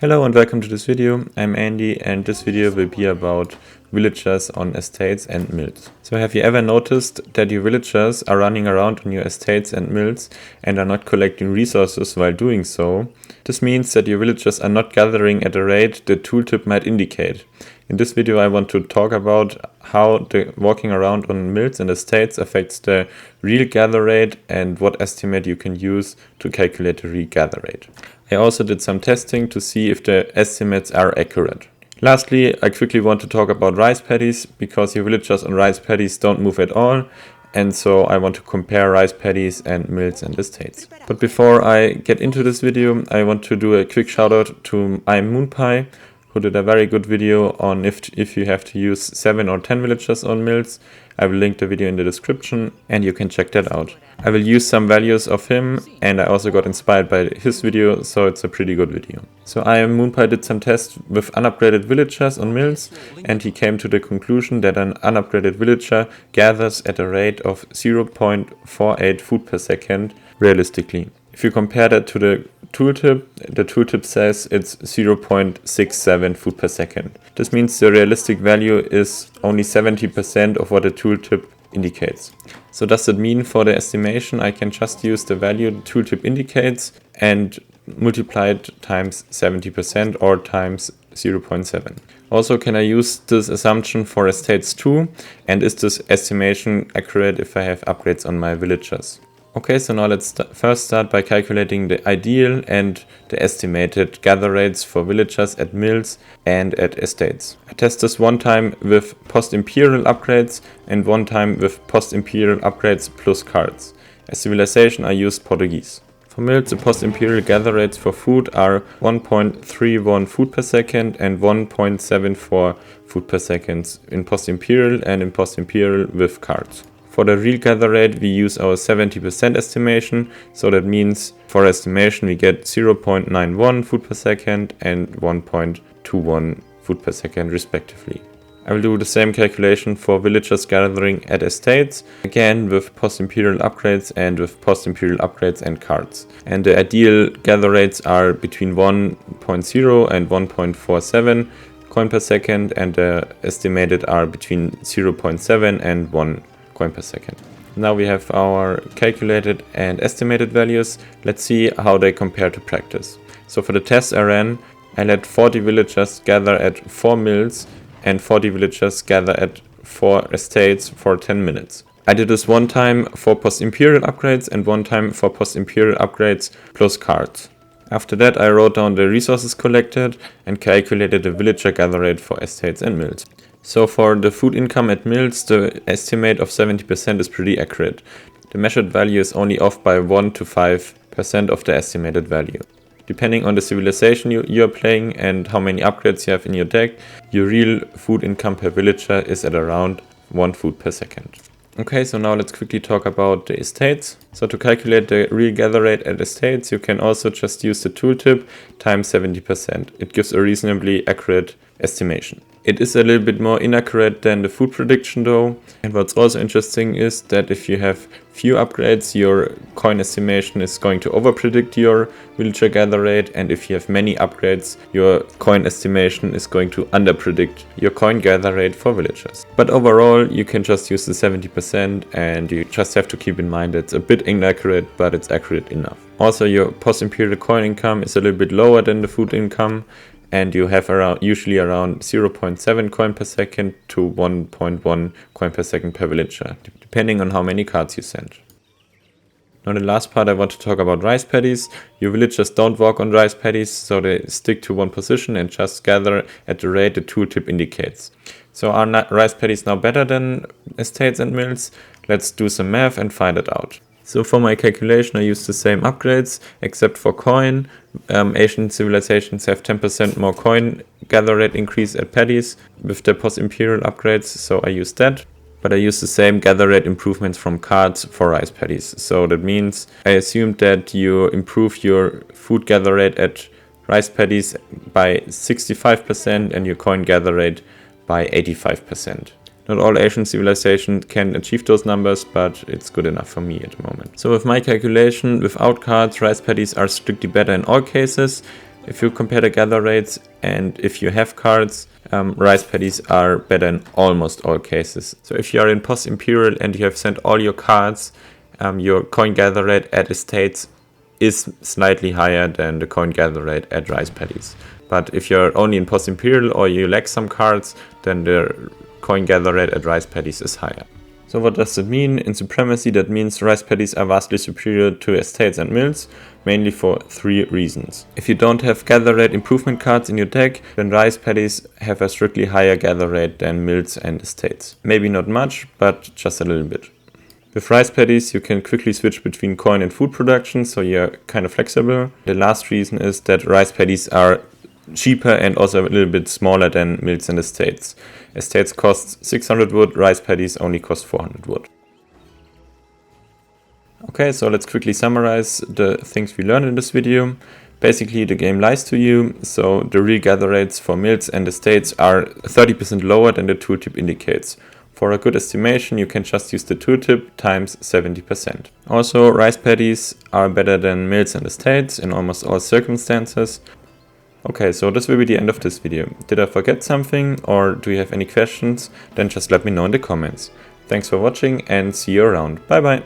Hello and welcome to this video. I'm Andy and this video will be about villagers on estates and mills. So have you ever noticed that your villagers are running around on your estates and mills and are not collecting resources while doing so? This means that your villagers are not gathering at a rate the tooltip might indicate. In this video I want to talk about how the walking around on mills and estates affects the real gather rate and what estimate you can use to calculate the real gather rate. I also did some testing to see if the estimates are accurate. Lastly, I quickly want to talk about rice paddies because your villagers on rice paddies don't move at all, and so I want to compare rice paddies and mills and estates. But before I get into this video, I want to do a quick shout out to IamMoonpie, who did a very good video on if you have to use 7 or 10 villagers on mills. I will link the video in the description and you can check that out. I will use some values of him and I also got inspired by his video, so it's a pretty good video. So IamMoonpie did some tests with unupgraded villagers on mills and he came to the conclusion that an unupgraded villager gathers at a rate of 0.48 food per second realistically. If you compare that to the tooltip says it's 0.67 food per second. This means the realistic value is only 70% of what the tooltip indicates. So does that mean for the estimation I can just use the value the tooltip indicates and multiply it times 70% or times 0.7. Also, can I use this assumption for estates too? And is this estimation accurate if I have upgrades on my villagers? Okay, so now let's first start by calculating the ideal and the estimated gather rates for villagers at mills and at estates. I test this one time with post-imperial upgrades and one time with post-imperial upgrades plus cards. As civilization I used Portuguese. For mills, the post-imperial gather rates for food are 1.31 food per second and 1.74 food per second in post-imperial and in post-imperial with cards. For the real gather rate, we use our 70% estimation, so that means for estimation we get 0.91 food per second and 1.21 food per second respectively. I will do the same calculation for villagers gathering at estates, again with post-imperial upgrades and with post-imperial upgrades and cards. And the ideal gather rates are between 1.0 and 1.47 coin per second, and the estimated are between 0.7 and 1 coin per second. Now we have our calculated and estimated values. Let's see how they compare to practice. So for the test I ran, I let 40 villagers gather at 4 mills and 40 villagers gather at 4 estates for 10 minutes. I did this one time for post-imperial upgrades and one time for post-imperial upgrades plus cards. After that I wrote down the resources collected and calculated the villager gather rate for estates and mills. So for the food income at mills, the estimate of 70% is pretty accurate. The measured value is only off by 1 to 5% of the estimated value. Depending on the civilization you are playing and how many upgrades you have in your deck, your real food income per villager is at around 1 food per second. Okay, so now let's quickly talk about the estates. So to calculate the real gather rate at estates, you can also just use the tooltip times 70%. It gives a reasonably accurate estimation. It is a little bit more inaccurate than the food prediction though. And what's also interesting is that if you have few upgrades, your coin estimation is going to overpredict your villager gather rate, and if you have many upgrades, your coin estimation is going to underpredict your coin gather rate for villagers. But overall, you can just use the 70% and you just have to keep in mind it's a bit inaccurate, but it's accurate enough. Also, your post-imperial coin income is a little bit lower than the food income, and you have usually around 0.7 coin per second to 1.1 coin per second per villager, depending on how many cards you send. Now the last part I want to talk about rice paddies. Your villagers don't walk on rice paddies, so they stick to one position and just gather at the rate the tooltip indicates. So are rice paddies now better than estates and mills? Let's do some math and find it out. So for my calculation I used the same upgrades except for coin. Asian civilizations have 10% more coin gather rate increase at paddies with the post-imperial upgrades, so I used that. But I used the same gather rate improvements from cards for rice paddies. So that means I assumed that you improve your food gather rate at rice paddies by 65% and your coin gather rate by 85%. Not all Asian civilizations can achieve those numbers, but it's good enough for me at the moment. So with my calculation, without cards, rice paddies are strictly better in all cases. If you compare the gather rates and if you have cards, rice paddies are better in almost all cases. So if you are in Post Imperial and you have sent all your cards, your coin gather rate at estates is slightly higher than the coin gather rate at rice paddies. But if you're only in Post Imperial or you lack some cards, then the coin gather rate at rice paddies is higher. So what does it mean? In Supremacy, that means rice paddies are vastly superior to estates and mills, mainly for 3 reasons. If you don't have gather rate improvement cards in your deck, then rice paddies have a strictly higher gather rate than mills and estates. Maybe not much, but just a little bit. With rice paddies, you can quickly switch between coin and food production, so you're kind of flexible. The last reason is that rice paddies are cheaper and also a little bit smaller than mills and estates. Estates cost 600 wood, rice paddies only cost 400 wood. Okay, so let's quickly summarize the things we learned in this video. Basically, the game lies to you, so the real gather rates for mills and estates are 30% lower than the tooltip indicates. For a good estimation, you can just use the tooltip times 70%. Also, rice paddies are better than mills and estates in almost all circumstances. Okay, so this will be the end of this video. Did I forget something or do you have any questions? Then just let me know in the comments. Thanks for watching and see you around. Bye bye!